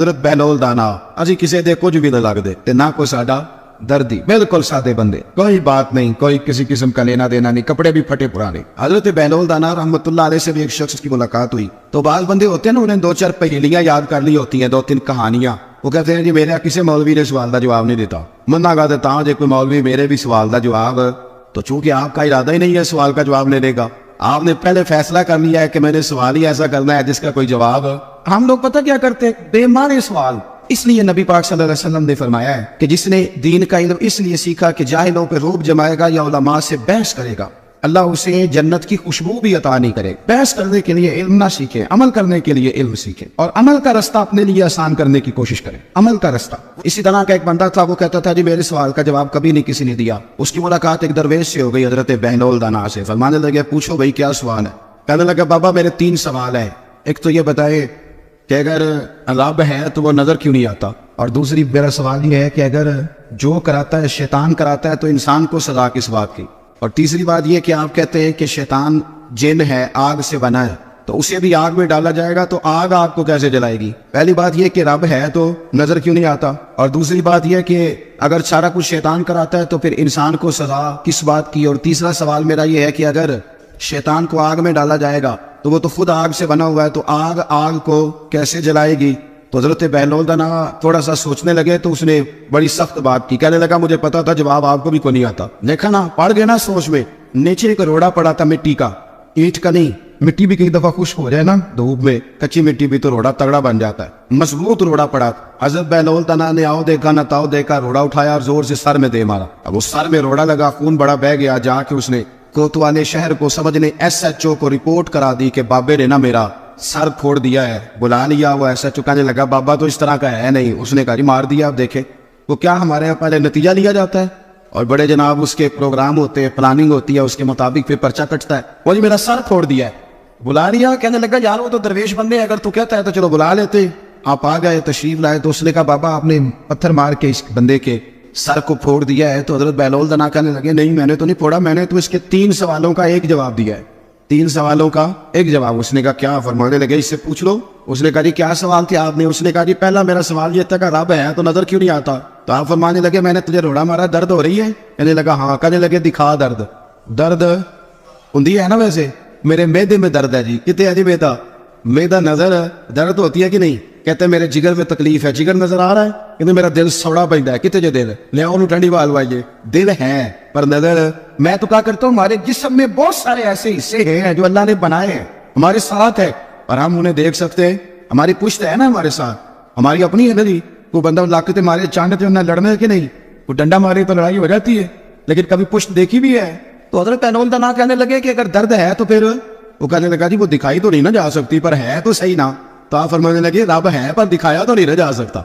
حضرت بہلول دانا اسی کسی دے کچھ بھی نہ لگتے تے نہ کوئی ساڈا دردی، بالکل سادے بندے، کوئی بات نہیں، کوئی کسی قسم کا لینا دینا نہیں، کپڑے بھی پھٹے پرانے۔ حضرت بہلول دانا رحمت اللہ علیہ سے بھی ایک شخص کی ملاقات ہوئی تو بعض بندے ہوتے ہیں نا، انہیں 2-4 پہیلیاں یاد کر لی ہوتی ہیں، 2-3 کہانیاں، وہ کہتے ہیں جی میرے کسی مولوی نے سوال کا جواب نہیں دیتا، منع کر دیتا ہوں جی کوئی مولوی میرے بھی سوال کا جواب، تو چونکہ آپ کا ارادہ ہی نہیں ہے سوال کا جواب لینے کا، آپ نے پہلے فیصلہ کر لیا ہے کہ میں نے سوال ہی ایسا کرنا ہے جس کا کوئی جواب۔ ہم لوگ پتہ کیا کرتے ہیں، بے معنی سوال۔ اس لیے نبی پاک صلی اللہ علیہ وسلم نے فرمایا ہے کہ جس نے دین کا علم اس لیے سیکھا کہ جاہلوں پہ روب جمائے گا یا علماء سے بحث کرے گا، اللہ اسے جنت کی خوشبو بھی عطا نہیں کرے۔ بحث کرنے کے لیے علم نہ سیکھیں، عمل کرنے کے لیے علم سیکھیں، اور عمل کا رستہ اپنے لیے آسان کرنے کی کوشش کریں، عمل کا رستہ۔ اسی طرح کا ایک بندہ تھا، وہ کہتا تھا جی میرے سوال کا جواب کبھی نہیں کسی نے دیا۔ اس کی ملاقات ایک درویش سے ہو گئی، حضرت بہلول دانا سے۔ فرمانے لگے پوچھو بھائی کیا سوال ہے؟ کہنے لگا بابا میرے 3 سوال ہیں، ایک تو یہ بتائے کہ اگر رب ہے تو وہ نظر کیوں نہیں آتا، اور دوسری میرا سوال یہ ہے کہ اگر جو کراتا ہے شیطان کراتا ہے تو انسان کو سزا کس بات کی، اور تیسری بات یہ کہ آپ کہتے ہیں کہ شیطان جن ہے، آگ سے بنا ہے، تو اسے بھی آگ میں ڈالا جائے گا تو آگ آپ کو کیسے جلائے گی؟ پہلی بات یہ کہ رب ہے تو نظر کیوں نہیں آتا، اور دوسری بات یہ کہ اگر سارا کچھ شیطان کراتا ہے تو پھر انسان کو سزا کس بات کی، اور تیسرا سوال میرا یہ ہے کہ اگر شیطان کو آگ میں ڈالا جائے گا تو وہ تو خود آگ سے بنا ہوا ہے، تو آگ کو کیسے جلائے گی؟ تو حضرت بہلول دانا تھوڑا سا سوچنے لگے تو اس نے بڑی سخت بات کی، کہنے لگا مجھے پتا تھا جواب آپ کو بھی کو نہیں آتا، دیکھا نا پڑ گئے نا سوچ میں۔ نیچے ایک روڑا پڑا تھا مٹی کا، اینٹ کا نہیں، مٹی بھی کئی دفعہ خشک ہو جائے نا دھوپ میں، کچی مٹی بھی تو روڑا تگڑا بن جاتا ہے، مضبوط روڑا پڑا۔ حضرت بہلول دانا نے آؤ دیکھا نہ تاؤ دیکھا، روڑا اٹھایا اور زور سے سر میں دے مارا۔ اب اس سر میں روڑا لگا، خون بڑا بہہ گیا، جا کے اس نے کوتوالی شہر کو سمجھنے SHO کو رپورٹ کرا دی کہ بابے نے نا میرا سر پھوڑ دیا ہے۔ بلا لیا، وہ SHO کہنے لگا بابا تو اس طرح کا ہے نہیں، اس نے کہا جی مار دیا۔ اب دیکھیں وہ کیا ہمارے یہاں پہلے نتیجہ لیا جاتا ہے، اور بڑے جناب اس کے پروگرام ہوتے ہیں، پلاننگ ہوتی ہے، اس کے مطابق پھر پرچہ کٹتا ہے۔ وہ جی میرا سر پھوڑ دیا ہے، بلا لیا۔ کہنے لگا یار وہ تو درویش بندے ہیں، اگر تو کہتا ہے تو چلو بلا لیتے۔ آپ آ گئے، تشریف لائے، تو اس نے کہا بابا آپ نے پتھر مار کے اس بندے کے سر کو پھوڑ دیا ہے۔ تو حضرت بہلول دانا کہنے لگے نہیں میں نے تو نہیں پھوڑا، میں نے تو اس کے 3 سوالوں کا ایک جواب دیا ہے، 3 سوالوں کا ایک جواب۔ اس نے کہا کیا؟ فرمانے لگے اس سے پوچھ لو۔ اس نے کہا جی کیا سوال تھے آپ نے؟ اس نے کہا جی پہلا میرا سوال یہ تھا کہ رب ہے تو نظر کیوں نہیں آتا؟ تو آپ فرمانے لگے میں نے تجھے روڑا مارا، درد ہو رہی ہے؟ کہنے لگا ہاں۔ کہنے لگے دکھا درد۔ درد ہوندی ہے نا ویسے؟ میرے میدے میں درد ہے جی۔ کتنے ہے جی میدا؟ میدا نظر درد ہوتی ہے کہ نہیں؟ کہتے ہیں میرے جگر میں تکلیف ہے، جگر نظر آ رہا ہے؟ کہتے میرا دل سوڑا پڑتا ہے، کتنے جو دل لے انہوں ٹھنڈی بال وائیے، دل ہے پر نظر۔ میں تو کہا کرتا ہوں ہمارے جسم میں بہت سارے ایسے حصے ہیں جو اللہ نے بنائے ہیں، ہمارے ساتھ ہے اور ہم انہیں دیکھ سکتے ہیں، ہماری پشت ہے نا ہمارے ساتھ، ہماری اپنی ہے نا جی۔ کوئی بندہ لاکتے مارے چاند نہ لڑنے کے نہیں، کوئی ڈنڈا مارے تو لڑائی ہو جاتی ہے، لیکن کبھی پشت دیکھی بھی ہے؟ تو حضرت بہلول دانا کہنے لگے کہ اگر درد ہے تو پھر وہ کہنے لگا جی وہ دکھائی تو نہیں نہ جا سکتی پر ہے تو صحیح نا۔ تو آپ فرمانے لگے رب ہے پر دکھایا تو نہیں نہ جا سکتا،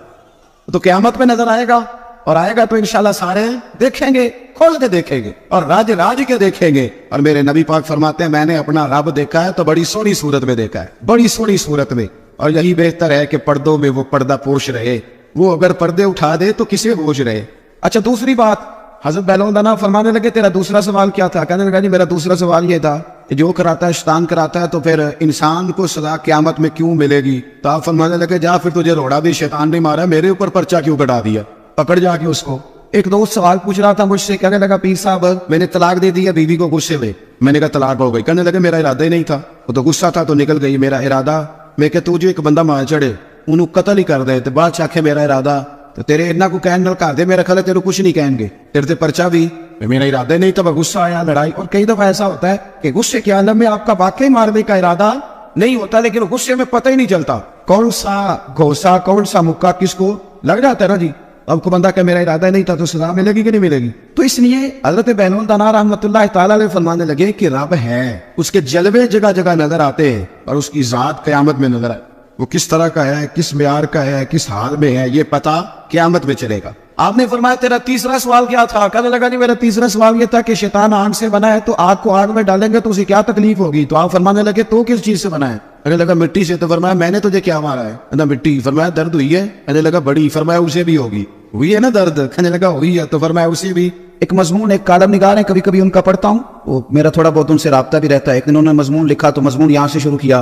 تو قیامت میں نظر آئے گا، اور آئے گا تو انشاءاللہ سارے دیکھیں گے، کھول کے دیکھیں گے اور راج کے دیکھیں گے۔ اور میرے نبی پاک فرماتے ہیں میں نے اپنا رب دیکھا ہے تو بڑی سونی صورت میں دیکھا ہے، بڑی سونی صورت میں، اور یہی بہتر ہے کہ پردوں میں وہ پردہ پوش رہے، وہ اگر پردے اٹھا دے تو کسے ہوش رہے۔ اچھا دوسری بات، حضرت بہلول دانا فرمانے لگے تیرا دوسرا سوال کیا تھا؟ کہنے لگا جی میرا دوسرا سوال یہ تھا کہ جو کراتا ہے شیطان کراتا ہے تو پھر انسان کو سزا قیامت میں کیوں ملے گی؟ تو آپ فرمانے لگے جا پھر تجھے روڑا بھی شیطان نے مارا، میرے اوپر پرچہ کیوں کٹا دیا؟ پکڑ جا کے اس کو۔ ایک دوست سوال پوچھ رہا تھا مجھ سے، کہنے لگا پیر صاحب میں نے طلاق دے دی ہے بیوی کو غصے میں۔ میں نے کہا طلاق ہو گئی؟ کہنے لگے میرا ارادہ ہی نہیں تھا، وہ تو غصہ تھا تو نکل گئی، میرا ارادہ میں کہ تو جو ایک بندہ مار چڑھے انہوں قتل ہی کر دے تو بعد چاکھے میرا ارادہ، تو تیرے اتنا کو کہنے کر دے میرا خیال ہے تیرے کچھ نہیں کہیں گے، تیرے تے پرچہ بھی میرا ارادہ نہیں تھا، غصہ آیا لڑائی۔ اور کئی دفعہ ایسا ہوتا ہے کہ غصے کے عالم میں آپ کا واقعی مارنے کا ارادہ نہیں ہوتا، لیکن غصے میں پتہ ہی نہیں چلتا کون سا گھوسا کون سا مکہ کس کو لگ جاتا ہے نا جی۔ اب کو بندہ کہ میرا ارادہ نہیں تھا تو سزا ملے گی کہ نہیں ملے گی؟ تو اس لیے حضرت بہلول دانا رحمت اللہ تعالی علیہ فرمانے لگے کہ رب ہے، اس کے جلوے جگہ جگہ نظر آتے ہیں اور اس کی ذات قیامت میں نظر آئے، وہ کس طرح کا ہے، کس معیار کا ہے، کس حال میں ہے، یہ پتہ قیامت میں چلے گا۔ آپ نے فرمایا تیرا تیسرا سوال کیا تھا؟ کہنے لگا جی میرا تیسرا سوال یہ تھا کہ شیطان آگ سے بنا ہے تو آگ کو آگ میں ڈالیں گے تو اسے کیا تکلیف ہوگی؟ تو آپ فرمانے لگے تو کس چیز سے بنا ہے؟ کہنے لگا مٹی سے۔ تو فرمایا میں نے تجھے کیا مارا ہے؟ کہنا مٹی۔ فرمایا درد ہوئی ہے؟ کہنے لگا بڑی۔ فرمایا اسے بھی ہوگی؟ ہوئی ہے نا درد؟ کہنے لگا ہوئی ہے۔ تو فرمایا اسے بھی۔ ایک مضمون ایک کالم نگار ہے، کبھی کبھی ان کا پڑھتا ہوں، وہ میرا تھوڑا بہت ان سے رابطہ بھی رہتا ہے۔ ایک دن انہوں نے مضمون لکھا تو مضمون یہاں سے شروع کیا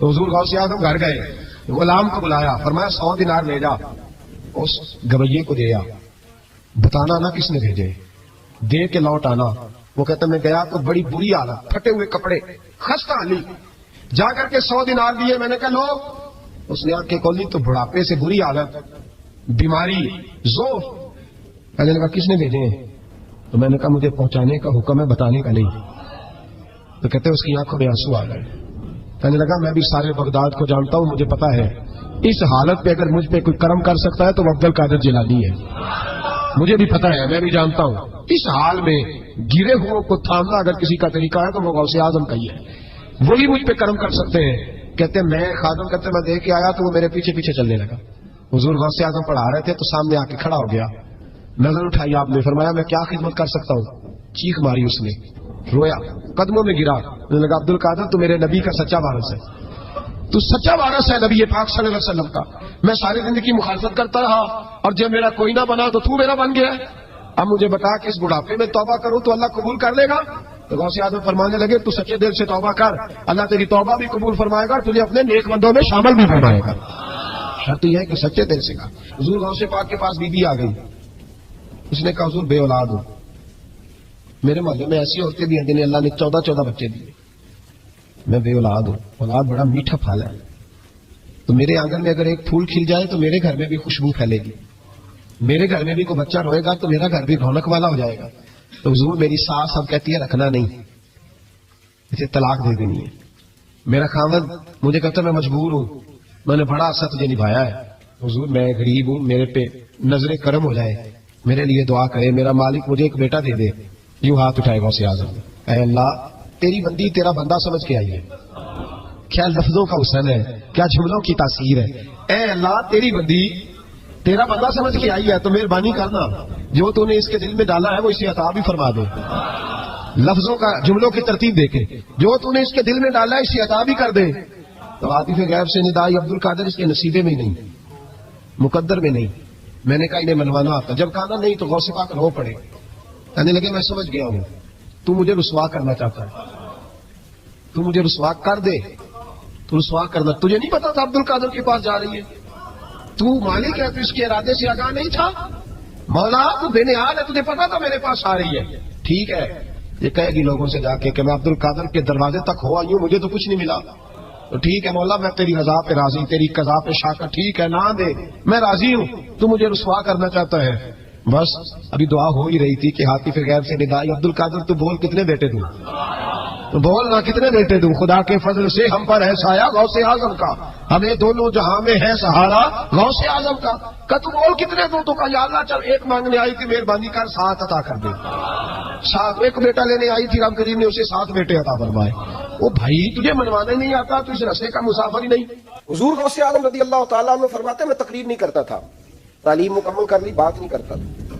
تو حضور غوث اعظم گھر گئے, غلام کو بلایا, فرمایا 100 دینار لے جا, اس گویے کو دیا, بتانا نہ کس نے بھیجے, دے کے لوٹ آنا. وہ کہتا میں گیا تو بڑی بری حالت, پھٹے ہوئے کپڑے, خستہ حالی, جا کر کے 100 دینار دیے. میں نے کہا لو. اس نے آنکھیں کھولی تو بڑھاپے سے بری حالت, بیماری, ذوف. کہنے لگا کس نے بھیجے ہیں؟ تو میں نے کہا مجھے پہنچانے کا حکم ہے, بتانے کا نہیں. تو کہتے اس کی آنکھوں میں آنسو آ گئے. کہنے لگا میں بھی سارے بغداد کو جانتا ہوں, مجھے پتا ہے اس حالت پہ اگر مجھ پہ کوئی کرم کر سکتا ہے تو وہ عبد القادر جیلانی ہے. مجھے بھی پتا ہے, میں بھی جانتا ہوں اس حال میں گرے ہوئے کو تھامنا اگر کسی کا طریقہ ہے تو وہ غوث اعظم کا ہی ہے, وہی مجھ پہ کرم کر سکتے ہیں. کہتے میں خادم کہتے میں دیکھ کے آیا تو وہ میرے پیچھے پیچھے چلنے لگا. حضور غوث اعظم پڑھا رہے تھے تو سامنے آ کے کھڑا ہو گیا, نظر اٹھائی آپ نے, فرمایا میں کیا خدمت کر سکتا ہوں. چیخ ماری اس نے, رویا, قدموں میں گرا. نے لگا عبد القادر تو میرے نبی کا سچا وارث ہے, تو سچا وارث ہے نبی پاک صلی اللہ علیہ وسلم کا. میں ساری زندگی مخالفت کرتا رہا اور جب میرا کوئی نہ بنا تو میرا بن گیا. اب مجھے بتا کہ اس بڑھاپے میں توبہ کروں تو اللہ قبول کر لے گا. تو غوث اعظم فرمانے لگے تو سچے دل سے توبہ کر, اللہ تیری توبہ بھی قبول فرمائے گا اور تجھے اپنے نیک بندوں میں شامل بھی فرمائے گا. شرط یہ ہے کہ سچے دل سے کا. حضور غوث پاک کے پاس بی بی آ گئی. اس نے کہا حضور بے اولاد ہوں, میرے محلے میں ایسی عورتیں بھی ہیں جنہیں اللہ نے 14 بچے دیے, میں بے اولاد ہوں. اولاد بڑا میٹھا پھل ہے, تو میرے آنگن میں اگر ایک پھول کھل جائے تو میرے گھر میں بھی خوشبو پھیلے گی, میرے گھر میں بھی کوئی بچہ روئے گا تو میرا گھر بھی رونق والا ہو جائے گا. تو حضور میری ساس اب کہتی ہے رکھنا نہیں, اسے طلاق دے دینی ہے. میرا خاوند مجھے کہتا ہے میں مجبور ہوں, میں نے بڑا عرصہ تجھے نبھایا ہے. حضور میں غریب ہوں, میرے پہ نظر کرم ہو جائے, میرے لیے دعا کرے, میرا مالک مجھے ایک بیٹا دے دے. یوں ہاتھ اٹھائے غوث اعظم, اے اللہ تیری بندی تیرا بندہ سمجھ کے آئی ہے. کیا لفظوں کا حسن ہے, کیا جملوں کی تاثیر ہے. اے اللہ تیری بندی تیرا بندہ سمجھ کے آئی ہے تو مہربانی کرنا, جو تو نے اس کے دل میں ڈالا ہے وہ اسے عطا بھی فرما دے. لفظوں کا جملوں کی ترتیب دیکھے, جو تو نے اس کے دل میں ڈالا ہے اسے عطا بھی کر دے. تو عاطف غیب سے ندائی عبد القادر اس کے نصیبے میں نہیں, مقدر میں نہیں. میں نے کہا انہیں منوانا آتا. جب کہا نہیں تو غوث پاک رو پڑے. کہنے لگے میں سمجھ گیا ہوں, تو مجھے رسوا کرنا چاہتا ہے, تو مجھے رسوا کر دے. تو رسوا کرنا, تجھے نہیں پتا تھا عبد القادر کے پاس جا رہی ہے, تو مالک ہے تو اس کے ارادے سے آگاہ نہیں تھا. مولا تو بے نہاد ہے, تجھے پتا تھا میرے پاس آ رہی ہے. ٹھیک ہے, یہ کہے گی لوگوں سے جا کے کہ میں عبد القادر کے دروازے تک ہوا یوں, مجھے تو کچھ نہیں ملا. تو ٹھیک ہے مولا میں تیری رضا پہ راضی, تیری قضا پہ شاکر. ٹھیک ہے نہ دے, میں راضی ہوں, تو مجھے رسوا کرنا چاہتا ہے. بس ابھی دعا ہو ہی رہی تھی کہ عاطف غیب سے ندائی عبد القادر تو بول کتنے بیٹے دوں, تو بول نہ کتنے بیٹے دوں. خدا کے فضل سے ہم پر ہے سایہ غوث اعظم کا, ہمیں دونوں جہاں میں ہے سہارا غوث اعظم کا. کہ تو بول کتنے دوں, تو کہا یا اللہ چل ایک مانگنے آئی تھی مہربانی کر 7 عطا کر دے. 7 ایک بیٹا لینے آئی تھی, رب کریم نے اسے 7 بیٹے عطا فرمائے. وہ بھائی تجھے منوانے نہیں آتا تو اس رسے کا مسافر ہی نہیں. حضور غوث اعظم رضی اللہ تعالیٰ عنہ فرماتے ہیں میں تقریر نہیں کرتا تھا, تعلیم مکمل کر لی, بات نہیں کرتا تھا.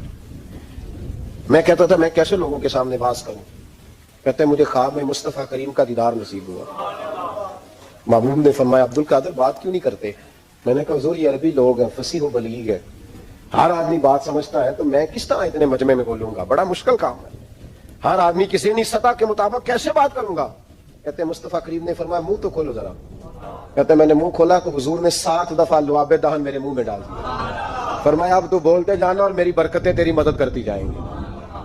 میں کہتا تھا میں کیسے لوگوں کے سامنے بات کروں. کہتے ہیں مجھے خواب میں مصطفیٰ کریم کا دیدار نصیب ہوا. محبوب نے فرمایا عبد القادر بات کیوں نہیں کرتے. میں نے کہا حضور یہ عربی لوگ ہیں, فصیح و بلیغ ہے, ہر آدمی بات سمجھتا ہے, تو میں کس طرح اتنے مجمع میں بولوں گا, بڑا مشکل کام ہے. ہر آدمی کسی نہیں سطح کے مطابق کیسے بات کروں گا. کہتے ہیں مصطفیٰ کریم نے فرمایا منہ تو کھولو ذرا. کہتے ہیں میں نے منہ کھولا تو حضور نے 7 دفعہ لعاب دہن میرے منہ میں ڈال دیا. فرمایا اب تو بولتے جانا اور میری برکتیں تیری مدد کرتی جائیں گی.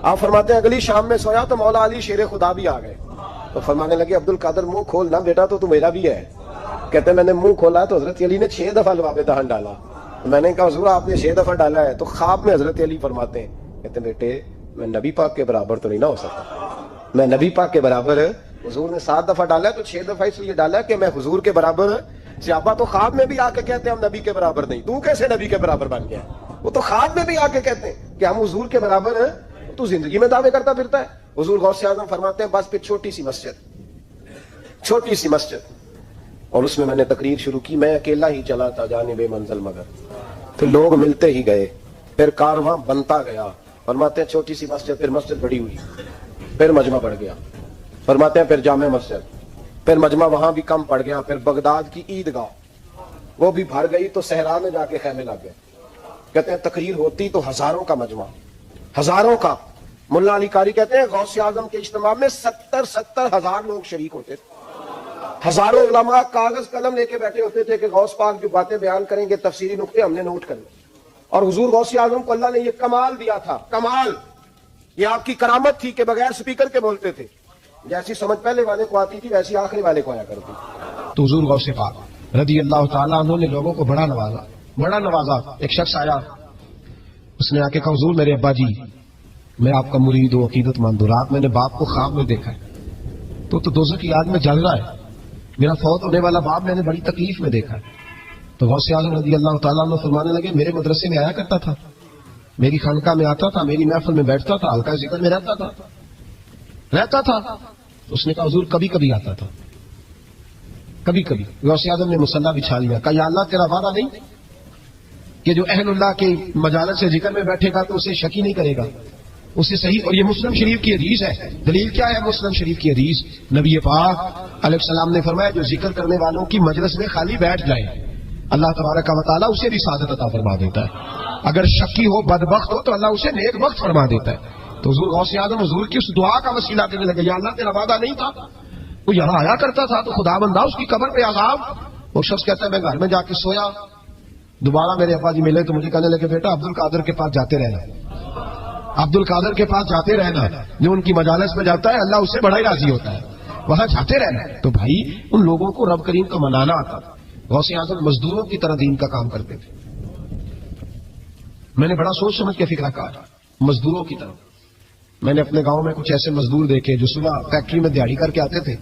آپ فرماتے ہیں اگلی شام میں سویا تو مولا علی شیر خدا بھی آ گئے. تو فرمانے لگے عبد القادر منہ کھولنا بیٹا, تو میرا بھی ہے. کہتے ہیں میں نے منہ کھولا تو حضرت علی نے 6 دفعہ لعاب دہن ڈالا. میں نے کہا حضور آپ نے 6 دفعہ ڈالا ہے. تو خواب میں حضرت علی فرماتے ہیں, کہتے ہیں بیٹے میں نبی پاک کے برابر تو نہیں نہ ہو سکتا, میں نبی پاک کے برابر. حضور نے 7 دفعہ ڈالا ہے تو 6 دفعہ اس لیے ڈالا ہے کہ میں حضور کے برابر. صحابہ تو خواب میں بھی آ کے کہتے ہیں ہم نبی کے برابر نہیں. تو کیسے نبی کے برابر بن گیا. وہ تو خواب میں بھی آ کے کہتے ہیں کہ ہم حضور کے برابر ہیں, تو زندگی میں دعوے کرتا پھرتا ہے. حضور غوث اعظم فرماتے ہیں بس پھر چھوٹی سی مسجد, اور اس میں میں نے تقریر شروع کی. میں اکیلا ہی چلا تھا جانب منزل مگر, تو لوگ ملتے ہی گئے, پھر کارواں بنتا گیا. فرماتے ہیں چھوٹی سی مسجد, پھر مسجد بڑی ہوئی, پھر مجمع بڑھ گیا. فرماتے ہیں پھر جامع مسجد, پھر مجمع وہاں بھی کم پڑ گیا. پھر بغداد کی عیدگاہ وہ بھی بھر گئی, تو صحرا میں جا کے خیمے لگ گئے. کہتے ہیں تقریر ہوتی تو ہزاروں کا مجمع, ہزاروں کا. ملا علی قاری کہتے ہیں غوث اعظم کے اجتماع میں 70 ہزار لوگ شریک ہوتے تھے. ہزاروں علماء کاغذ قلم لے کے بیٹھے ہوتے تھے کہ غوث پاک جو باتیں بیان کریں گے تفسیری نقطے ہم نے نوٹ کرنے. اور حضور غوث اعظم کو اللہ نے یہ کمال دیا تھا. کمال یہ آپ کی کرامت تھی کہ بغیر سپیکر کے بولتے تھے. جیسی سمجھ پہلے والے کو آتی تھی ویسی آخری والے کو آیا کرتی. تو حضور غوث پاک رضی اللہ تعالیٰ عنہ نے لوگوں کو بڑا نوازا. ایک شخص آیا, اس نے آ کے کہا حضور میرے ابا جی میں آپ کا مرید ہوں, عقیدت مند ہوں, رات میں نے باپ کو خواب میں دیکھا ہے تو دوزخ کی آگ میں جل رہا ہے. میرا فوت ہونے والا باپ میں نے بڑی تکلیف میں دیکھا ہے. تو غوث اعظم رضی اللہ تعالیٰ عنہ فرمانے لگے میرے مدرسے میں آیا کرتا تھا, میری خانقاہ میں آتا تھا, میری محفل میں بیٹھتا تھا, حلقہ ذکر میں رہتا تھا. اس نے کہا حضور کبھی کبھی آتا تھا, کبھی کبھی. غوث اعظم نے مصلی بچھا لیا, کہا یا اللہ تیرا وعدہ نہیں کہ جو اہل اللہ کے مجالس سے ذکر میں بیٹھے گا تو اسے شک ہی نہیں کرے گا, اسے صحیح. اور یہ مسلم شریف کی حدیث ہے. دلیل کیا ہے مسلم شریف کی حدیث؟ نبی پاک علیہ السلام نے فرمایا جو ذکر کرنے والوں کی مجلس میں خالی بیٹھ جائے اللہ تبارک و تعالیٰ اسے بھی سعادت عطا فرما دیتا ہے. اگر شکی ہو بدبخت ہو تو اللہ اسے نیک وقت فرما دیتا ہے. تو حضور غوث اعظم حضور کی اس دعا کا وسیلہ دینے لگے, یا اللہ تیرا وعدہ نہیں تھا وہ یہاں آیا کرتا تھا تو خدا بندہ اس کی قبر پہ عذاب. وہ شخص کہتا ہے میں گھر میں جا کے سویا, دوبارہ میرے ابا جی ملے تو مجھے کہنے لگے بیٹا عبد القادر کے پاس جاتے رہنا, عبد القادر کے پاس جاتے رہنا, جو ان کی مجالس میں جاتا ہے اللہ اس سے بڑا ہی راضی ہوتا ہے, وہاں جاتے رہنا. تو بھائی ان لوگوں کو رب کریم کا منانا آتا. غوث اعظم مزدوروں کی طرح دین کا کام کرتے تھے. میں نے بڑا سوچ سمجھ کے فکر کہا مزدوروں کی طرح. میں نے اپنے گاؤں میں کچھ ایسے مزدور دیکھے جو صبح فیکٹری میں دیہڑی کر کے آتے تھے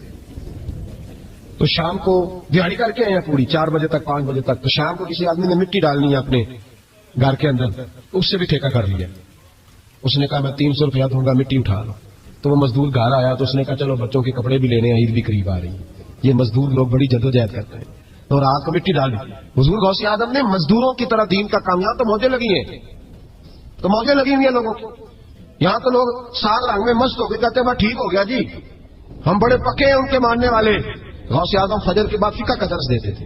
تو شام کو دیہڑی کر کے آئے ہیں پوری 4 بجے تک 5 بجے تک. تو شام کو کسی آدمی نے مٹی ڈالنی ہے اپنے گھر کے اندر, اس سے بھی ٹھیکہ کر لیا. اس نے کہا میں 300 روپیہ دوں گا مٹی اٹھا لو. تو وہ مزدور گھر آیا تو اس نے کہا چلو بچوں کے کپڑے بھی لینے, عید بھی قریب آ رہی ہے. یہ مزدور لوگ بڑی جدوجہد کرتے ہیں. تو رات کو مٹی ڈالی. حضور غوث اعظم نے مزدوروں کی طرح دین کا کامیاب. تو موجیں لگی ہوئی ہیں لوگوں کو. یہاں تو لوگ سال رنگ میں مست ہو کے کہتے ہیں بس ٹھیک ہو گیا جی, ہم بڑے پکے ہیں ان کے ماننے والے. غوث اعظم فجر کے بعد فقہ کا درس دیتے تھے.